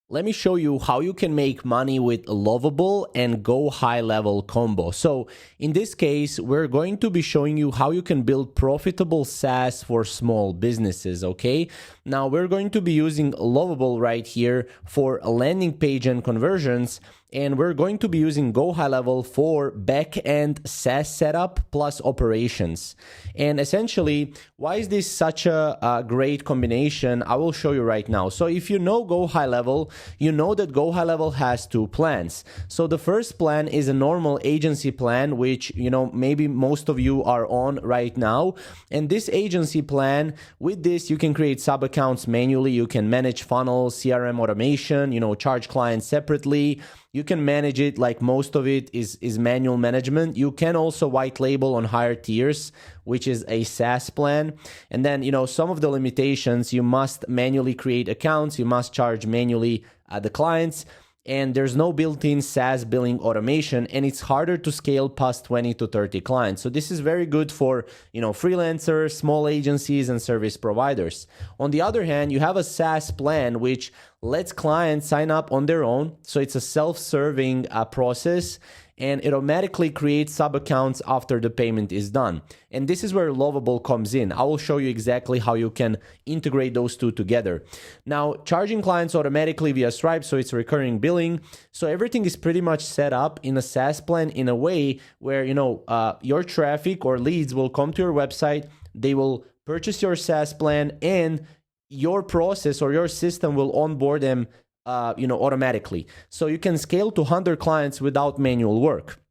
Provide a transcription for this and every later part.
Let me show you how you can make money with Lovable and GoHighLevel combo. So in this case, we're going to be showing you how you can build profitable SaaS for small businesses, okay? Now we're going to be using Lovable right here for a landing page and conversions, and we're going to be using GoHighLevel for back-end SaaS setup plus operations. And essentially, why is this such a great combination? I will show you right now. So if you know GoHighLevel, you know that GoHighLevel has two plans. So the first plan is a normal agency plan, which, maybe most of you are on right now. And this agency plan, with this, you can create sub-accounts manually. You can manage funnels, CRM automation, charge clients separately. You can manage it, like most of it is manual management. You can also white label on higher tiers, which is a SaaS plan. And then, some of the limitations, you must manually create accounts, you must charge manually the clients, and there's no built-in SaaS billing automation, and it's harder to scale past 20 to 30 clients. So this is very good for, freelancers, small agencies, and service providers. On the other hand, you have a SaaS plan, which lets clients sign up on their own. So it's a self-serving process, and it automatically creates sub-accounts after the payment is done. And this is where Lovable comes in. I will show you exactly how you can integrate those two together. Now, charging clients automatically via Stripe, so it's recurring billing. So everything is pretty much set up in a SaaS plan in a way where, your traffic or leads will come to your website, they will purchase your SaaS plan, and your process or your system will onboard them automatically. So you can scale to 100 clients without manual work.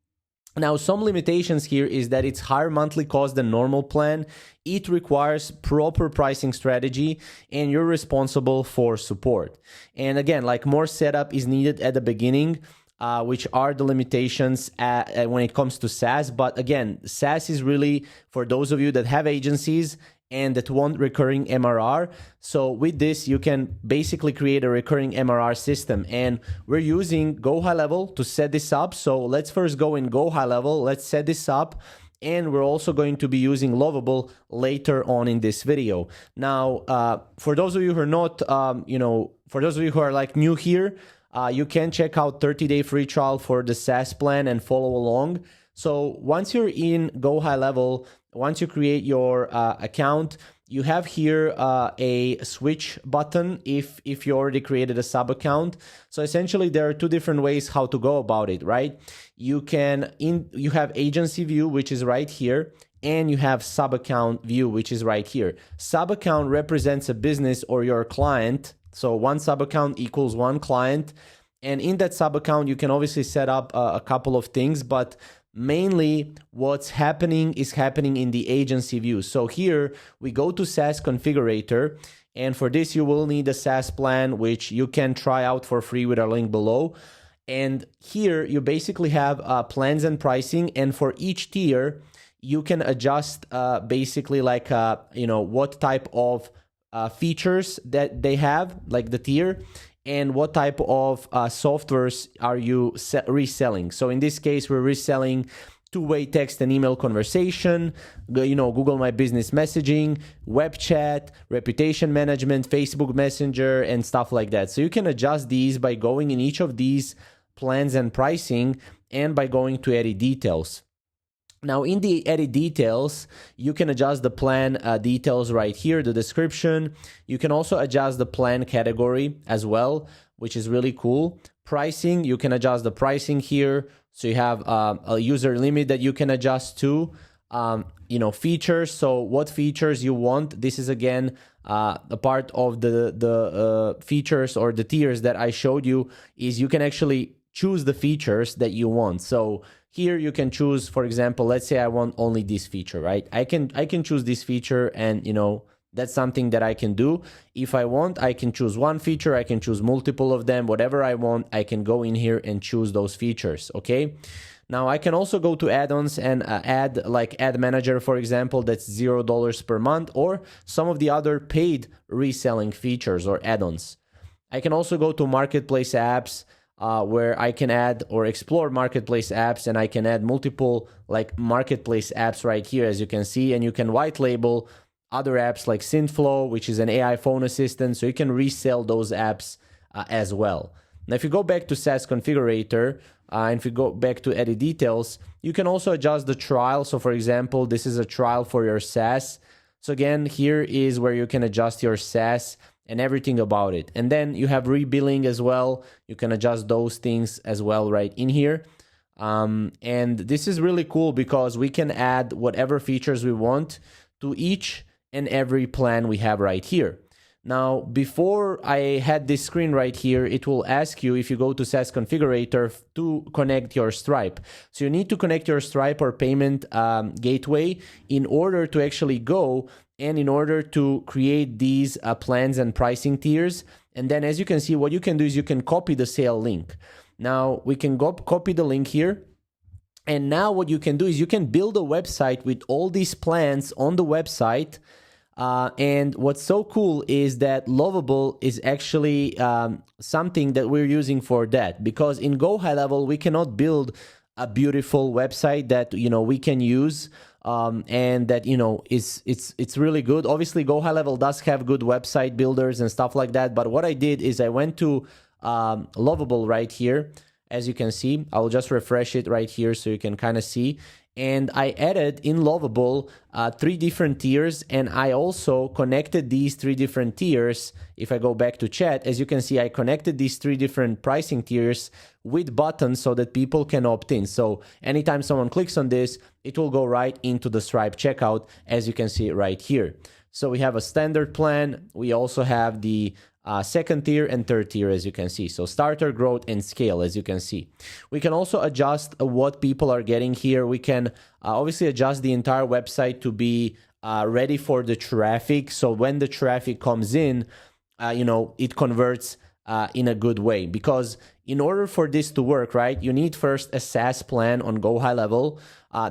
Now, some limitations here is that it's higher monthly cost than normal plan. It requires proper pricing strategy, and you're responsible for support. And again, more setup is needed at the beginning, which are the limitations when it comes to SaaS. But again, SaaS is really for those of you that have agencies and that want recurring MRR. So with this, you can basically create a recurring MRR system. And we're using GoHighLevel to set this up. So let's first go in GoHighLevel. Let's set this up. And we're also going to be using Lovable later on in this video. Now, for those of you who are not, for those of you who are new here, you can check out 30-day free trial for the SaaS plan and follow along. So once you're in GoHighLevel, once you create your account, you have here a switch button if you already created a sub account. So essentially, there are two different ways how to go about it, right? You have agency view, which is right here, and you have sub account view, which is right here. Sub account represents a business or your client. So one sub account equals one client. And in that sub account, you can obviously set up a couple of things, but mainly what's happening is happening in the agency view. So here we go to SaaS configurator, and for this you will need a SaaS plan, which you can try out for free with our link below. And here you basically have plans and pricing, and for each tier you can adjust basically what type of features that they have, like the tier, and what type of softwares are you reselling. So in this case, we're reselling two-way text and email conversation, Google My Business messaging, web chat, reputation management, Facebook Messenger, and stuff like that. So you can adjust these by going in each of these plans and pricing, and by going to edit details. Now, in the edit details, you can adjust the plan details right here, the description. You can also adjust the plan category as well, which is really cool. Pricing, you can adjust the pricing here. So you have a user limit that you can adjust to. Features, so what features you want. This is, again, a part of the features or the tiers that I showed you, is you can actually choose the features that you want. So here you can choose, for example, let's say I want only this feature, right? I can choose this feature, and that's something that I can do. If I want, I can choose one feature, I can choose multiple of them, whatever I want, I can go in here and choose those features, okay? Now I can also go to add-ons and add Ad Manager, for example, that's $0 per month, or some of the other paid reselling features or add-ons. I can also go to Marketplace apps, where I can add or explore marketplace apps, and I can add multiple marketplace apps right here, as you can see, and you can white label other apps like Synthflow, which is an AI phone assistant, so you can resell those apps as well. Now, if you go back to SaaS configurator, and if you go back to edit details, you can also adjust the trial. So for example, this is a trial for your SaaS. So again, here is where you can adjust your SaaS and everything about it. And then you have rebilling as well. You can adjust those things as well right in here. And this is really cool because we can add whatever features we want to each and every plan we have right here. Now, before I had this screen right here, it will ask you, if you go to SaaS configurator, to connect your Stripe. So you need to connect your Stripe or payment gateway in order to actually go and in order to create these plans and pricing tiers. And then as you can see, what you can do is you can copy the sale link. Now we can go copy the link here. And now what you can do is you can build a website with all these plans on the website. And what's so cool is that Lovable is actually something that we're using for that, because in GoHighLevel we cannot build a beautiful website that we can use and that it's really good. Obviously GoHighLevel does have good website builders and stuff like that, but what I did is I went to Lovable right here. As you can see, I'll just refresh it right here so you can kind of see. And I added in Lovable 3 different tiers, and I also connected these 3 different tiers. If I go back to chat, as you can see, I connected these 3 different pricing tiers with buttons so that people can opt in. So anytime someone clicks on this, it will go right into the Stripe checkout, as you can see right here. So we have a standard plan. We also have the second tier and third tier, as you can see. So starter, growth, and scale, as you can see. We can also adjust what people are getting here. We can obviously adjust the entire website to be ready for the traffic. So when the traffic comes in, it converts in a good way. Because in order for this to work, right, you need first a SaaS plan on GoHighLevel.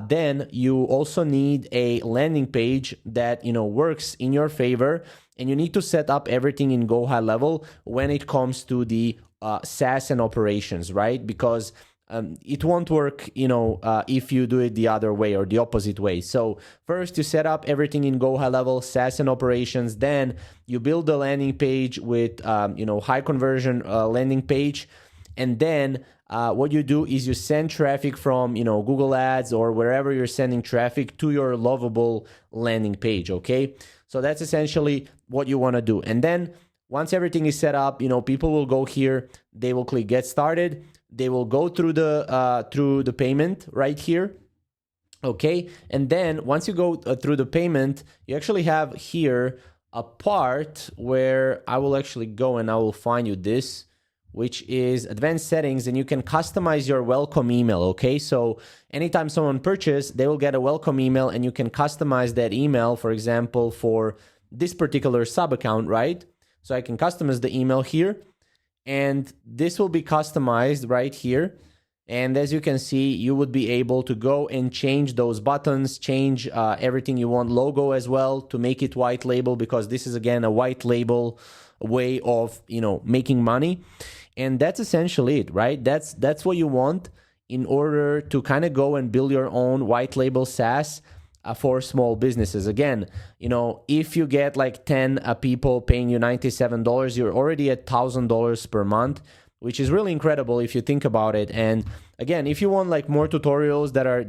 Then you also need a landing page that works in your favor, and you need to set up everything in GoHighLevel when it comes to the SaaS and operations, right? Because it won't work, if you do it the other way or the opposite way. So first you set up everything in GoHighLevel, SaaS and operations. Then you build the landing page with, high conversion landing page. And then what you do is you send traffic from, Google Ads or wherever you're sending traffic to your Lovable landing page, okay? So that's essentially what you want to do. And then once everything is set up, people will go here, they will click Get Started, they will go through the payment right here, okay? And then once you go through the payment, you actually have here a part where I will actually go and I will find you this, which is advanced settings, and you can customize your welcome email, okay? So anytime someone purchases, they will get a welcome email, and you can customize that email, for example, for this particular sub account, right? So I can customize the email here, and this will be customized right here. And as you can see, you would be able to go and change those buttons, change everything you want, logo as well, to make it white label, because this is, again, a white label way of, making money. And that's essentially it, right? That's what you want in order to kind of go and build your own white label SaaS for small businesses. Again, if you get like 10 people paying you $97, you're already at $1,000 per month, which is really incredible if you think about it. And again, if you want like more tutorials that are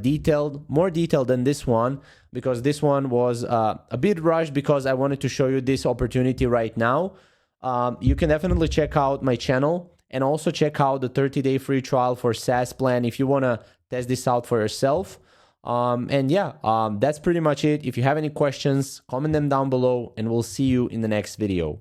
more detailed than this one, because this one was a bit rushed because I wanted to show you this opportunity right now, you can definitely check out my channel. And also check out the 30-day free trial for SaaS plan if you want to test this out for yourself. That's pretty much it. If you have any questions, comment them down below, and we'll see you in the next video.